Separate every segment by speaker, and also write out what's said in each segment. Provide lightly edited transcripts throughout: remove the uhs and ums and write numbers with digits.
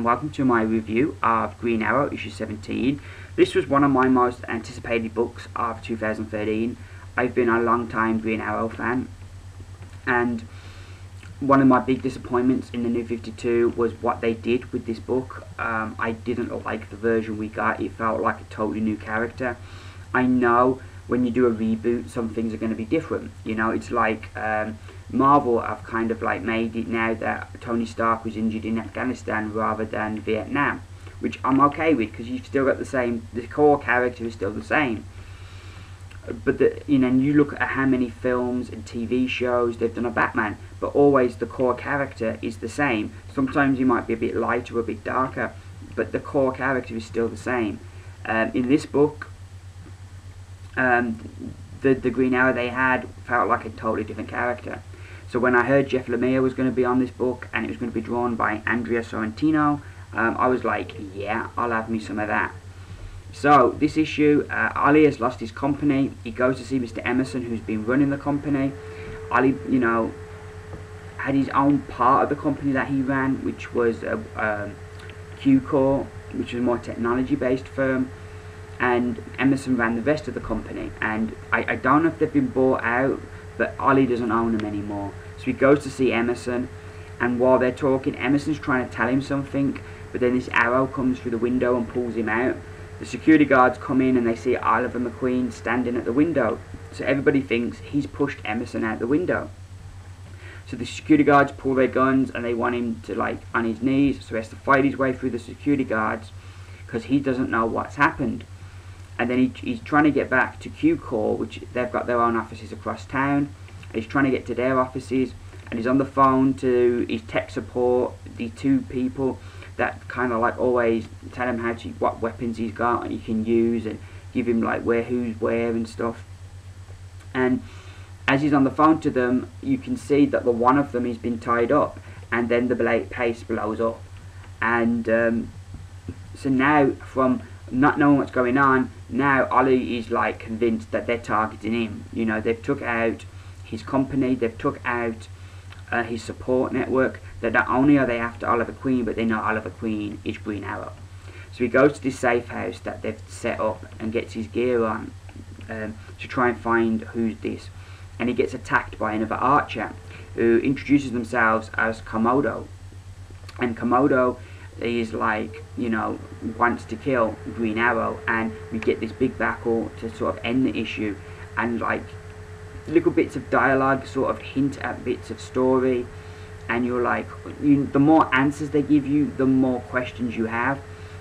Speaker 1: welcome to my review of Green Arrow issue 17. This was one of my most anticipated books of 2013. I've been a long time Green Arrow fan, and one of my big disappointments in the New 52 was what they did with this book. I didn't like the version we got. It felt like a totally new character. I know when you do a reboot, some things are going to be different. You know, it's like Marvel have kind of like made it now that Tony Stark was injured in Afghanistan rather than Vietnam, which I'm okay with because you've still got the core character is still the same. But you look at how many films and TV shows they've done of Batman, but always the core character is the same. Sometimes he might be a bit lighter or a bit darker, but the core character is still the same. In this book, the Green Arrow they had felt like a totally different character. So when I heard Jeff Lemire was going to be on this book and it was going to be drawn by Andrea Sorrentino, I was like, yeah, I'll have me some of that. So this issue, Ollie has lost his company. He goes to see Mr. Emerson, who's been running the company. Ollie, had his own part of the company that he ran, which was Q-Core, which was a more technology-based firm. And Emerson ran the rest of the company. And I don't know if they've been bought out, but Ollie doesn't own them anymore. So he goes to see Emerson, and while they're talking, Emerson's trying to tell him something, but then this arrow comes through the window and pulls him out. The security guards come in and they see Oliver McQueen standing at the window. So everybody thinks he's pushed Emerson out the window. So the security guards pull their guns and they want him to on his knees, so he has to fight his way through the security guards because he doesn't know what's happened. And then he's trying to get back to Q-Core, which they've got their own offices across town. He's trying to get to their offices, and he's on the phone to his tech support, the two people that kind of always tell him what weapons he's got and he can use, and give him who's where and stuff. And as he's on the phone to them, you can see that the one of them has been tied up, and then the place blows up. And so now, from not knowing what's going on, now Ollie is convinced that they're targeting him. They've took out his company, they've took out his support network. That not only are they after Oliver Queen, but they know Oliver Queen is Green Arrow. So he goes to this safe house that they've set up and gets his gear on to try and find who's this. And he gets attacked by another archer who introduces themselves as Komodo. And Komodo is wants to kill Green Arrow, and we get this big battle to sort of end the issue, and little bits of dialogue sort of hint at bits of story, and you're the more answers they give you, the more questions you have,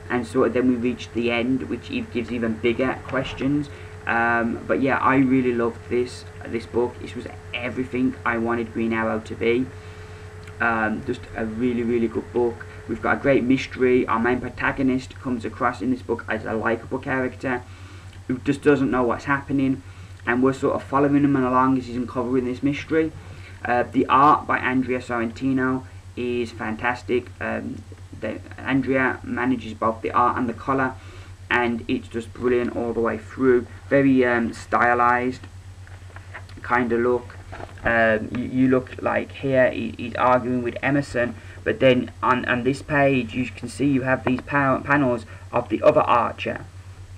Speaker 1: and sort of then we reach the end, which gives even bigger questions. But yeah, I really loved this book. This was everything I wanted Green Arrow to be. Just a really good book. We've got a great mystery. Our main protagonist comes across in this book as a likeable character who just doesn't know what's happening, and we're sort of following him along as he's uncovering this mystery. The art by Andrea Sorrentino is fantastic. Andrea manages both the art and the colour, and it's just brilliant all the way through. Very stylized kind of look. You look here he's arguing with Emerson, but then on this page you can see you have these panels of the other archer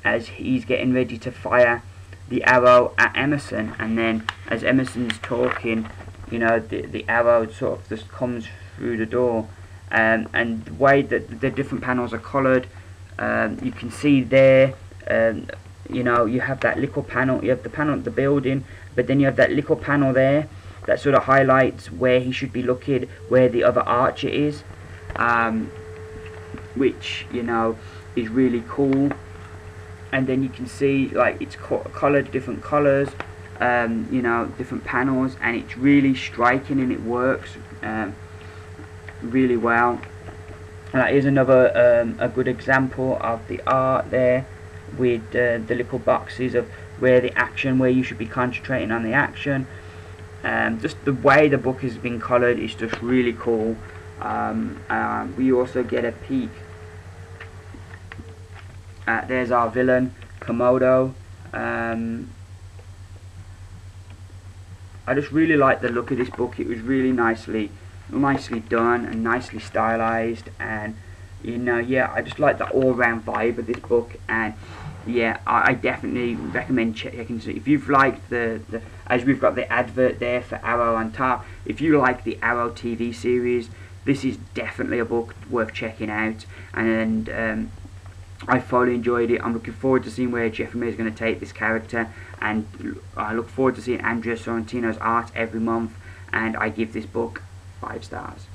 Speaker 1: as he's getting ready to fire the arrow at Emerson, and then as Emerson's talking, the arrow sort of just comes through the door, and the way that the different panels are coloured, you can see there, you have that little panel, you have the panel at the building, but then you have that little panel there that sort of highlights where he should be looking, where the other archer is, which is really cool. And then you can see it's coloured different colours, different panels, and it's really striking and it works really well. Here's another a good example of the art there, with the little boxes of where you should be concentrating on the action. Just the way the book has been coloured is just really cool. We also get a peek. There's our villain, Komodo. I just really like the look of this book. It was really nicely done and nicely stylized, and You know, yeah, I just like the all-round vibe of this book, and yeah, I definitely recommend checking it. If you've liked the as we've got the advert there for Arrow on top, if you like the Arrow TV series, this is definitely a book worth checking out. And I thoroughly enjoyed it. I'm looking forward to seeing where Jeff Lemire is going to take this character, and I look forward to seeing Andrea Sorrentino's art every month. And I give this book 5 stars.